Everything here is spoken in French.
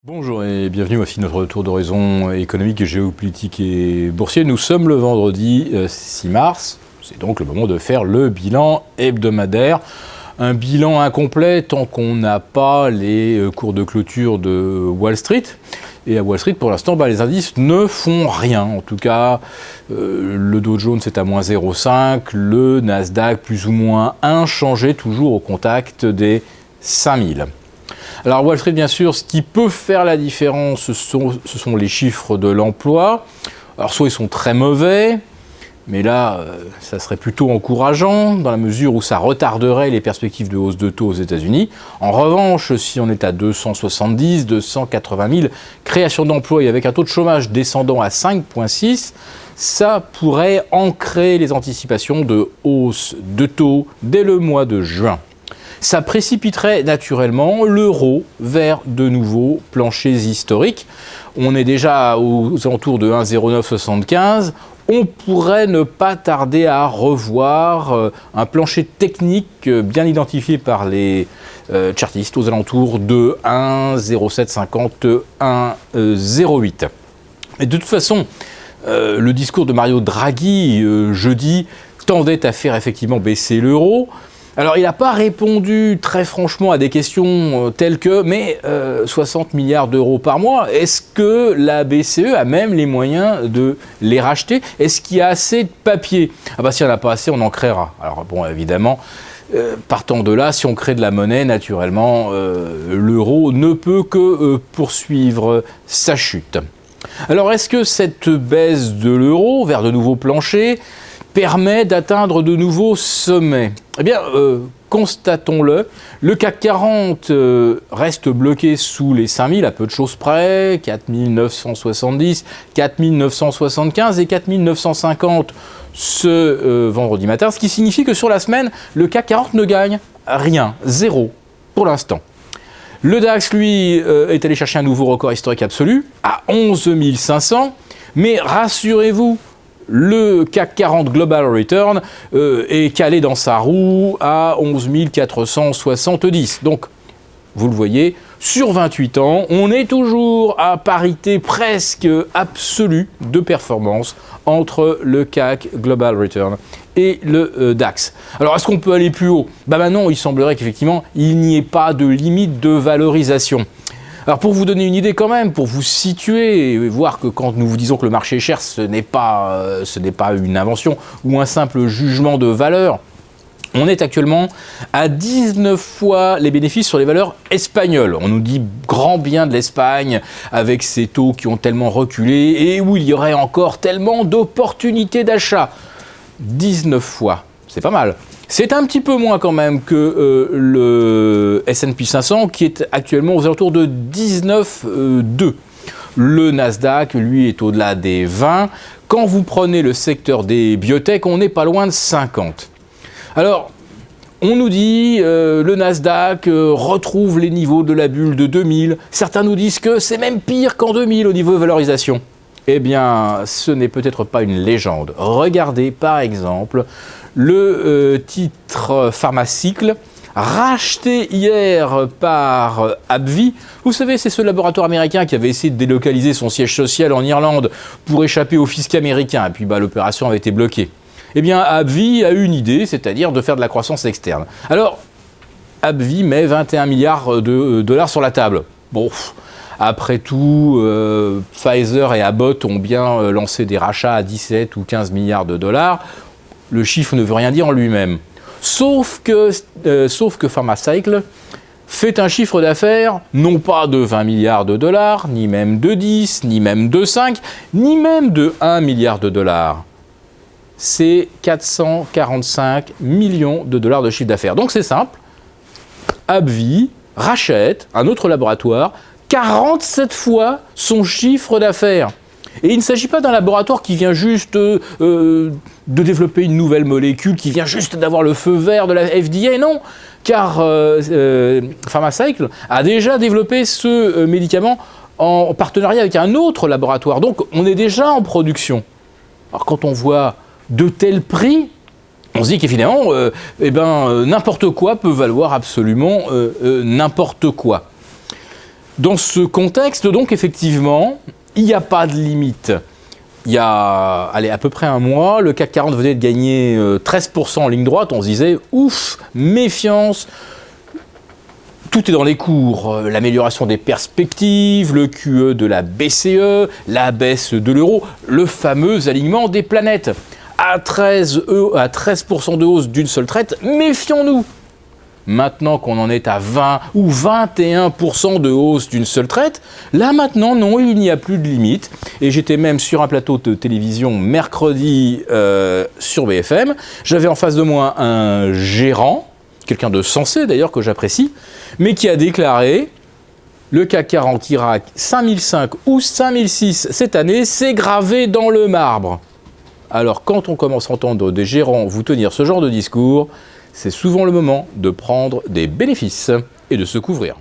Bonjour et bienvenue, voici notre tour d'horizon économique, géopolitique et boursier. Nous sommes le vendredi 6 mars, c'est donc le moment de faire le bilan hebdomadaire. Un bilan incomplet tant qu'on n'a pas les cours de clôture de Wall Street. Et à Wall Street, pour l'instant, les indices ne font rien. En tout cas, le Dow Jones est à moins 0,5, le Nasdaq plus ou moins inchangé, toujours au contact des 5000. Alors Wall Street, bien sûr, ce qui peut faire la différence, ce sont les chiffres de l'emploi. Alors soit ils sont très mauvais, mais là, ça serait plutôt encourageant, dans la mesure où ça retarderait les perspectives de hausse de taux aux États-Unis. En revanche, si on est à 270, 280 000 créations d'emplois et avec un taux de chômage descendant à 5,6, ça pourrait ancrer les anticipations de hausse de taux dès le mois de juin. Ça précipiterait naturellement l'euro vers de nouveaux planchers historiques. On est déjà aux alentours de 1,0975. On pourrait ne pas tarder à revoir un plancher technique bien identifié par les chartistes aux alentours de 1,0750, 1,08. Et de toute façon, le discours de Mario Draghi jeudi tendait à faire effectivement baisser l'euro. Alors, il n'a pas répondu très franchement à des questions telles que « mais 60 milliards d'euros par mois, est-ce que la BCE a même les moyens de les racheter? Est-ce qu'il y a assez de papier ?» Ah bah, s'il n'y en a pas assez, on en créera. Alors bon, évidemment, partant de là, si on crée de la monnaie, naturellement, l'euro ne peut que poursuivre sa chute. Alors, est-ce que cette baisse de l'euro vers de nouveaux planchers permet d'atteindre de nouveaux sommets? Eh bien, constatons-le, le CAC 40 reste bloqué sous les 5000 à peu de choses près, 4970, 4975 et 4950 ce vendredi matin, ce qui signifie que sur la semaine, le CAC 40 ne gagne rien, zéro pour l'instant. Le DAX, lui, est allé chercher un nouveau record historique absolu à 11 500, mais rassurez-vous, le CAC 40 Global Return est calé dans sa roue à 11 470. Donc, vous le voyez, sur 28 ans, on est toujours à parité presque absolue de performance entre le CAC Global Return et le DAX. Alors, est-ce qu'on peut aller plus haut? Maintenant, il semblerait qu'effectivement, il n'y ait pas de limite de valorisation. Alors pour vous donner une idée quand même, pour vous situer et voir que quand nous vous disons que le marché est cher, ce n'est pas une invention ou un simple jugement de valeur. On est actuellement à 19 fois les bénéfices sur les valeurs espagnoles. On nous dit grand bien de l'Espagne avec ses taux qui ont tellement reculé et où il y aurait encore tellement d'opportunités d'achat. 19 fois, c'est pas mal. C'est un petit peu moins quand même que le S&P 500 qui est actuellement aux alentours de 19,2. Le Nasdaq, lui, est au-delà des 20. Quand vous prenez le secteur des biotech, on n'est pas loin de 50. Alors, on nous dit le Nasdaq retrouve les niveaux de la bulle de 2000. Certains nous disent que c'est même pire qu'en 2000 au niveau de valorisation. Eh bien, ce n'est peut-être pas une légende. Regardez par exemple le titre Pharmacycle, racheté hier par AbbVie. Vous savez, c'est ce laboratoire américain qui avait essayé de délocaliser son siège social en Irlande pour échapper au fisc américain. Et puis l'opération avait été bloquée. Eh bien, AbbVie a eu une idée, c'est-à-dire de faire de la croissance externe. Alors, AbbVie met 21 milliards de dollars sur la table. Bon, après tout, Pfizer et Abbott ont bien lancé des rachats à 17 ou 15 milliards de dollars. Le chiffre ne veut rien dire en lui-même. Sauf que Pharmacycle fait un chiffre d'affaires non pas de 20 milliards de dollars, ni même de 10, ni même de 5, ni même de 1 milliard de dollars. C'est 445 millions de dollars de chiffre d'affaires. Donc c'est simple, AbbVie rachète un autre laboratoire 47 fois son chiffre d'affaires. Et il ne s'agit pas d'un laboratoire qui vient juste de développer une nouvelle molécule, qui vient juste d'avoir le feu vert de la FDA, non, car Pharmacycle a déjà développé ce médicament en partenariat avec un autre laboratoire. Donc on est déjà en production. Alors quand on voit de tels prix, on se dit qu'évidemment, n'importe quoi peut valoir absolument n'importe quoi. Dans ce contexte, donc, effectivement, il n'y a pas de limite. Il y a à peu près un mois, le CAC 40 venait de gagner 13% en ligne droite. On se disait, ouf, méfiance. Tout est dans les cours. L'amélioration des perspectives, le QE de la BCE, la baisse de l'euro, le fameux alignement des planètes. À 13% de hausse d'une seule traite, méfions-nous. Maintenant qu'on en est à 20 ou 21% de hausse d'une seule traite, là maintenant, non, il n'y a plus de limite. Et j'étais même sur un plateau de télévision mercredi sur BFM. J'avais en face de moi un gérant, quelqu'un de sensé d'ailleurs que j'apprécie, mais qui a déclaré « Le CAC 40 ira à 5005 ou 5006 cette année, c'est gravé dans le marbre ». Alors quand on commence à entendre des gérants vous tenir ce genre de discours, c'est souvent le moment de prendre des bénéfices et de se couvrir.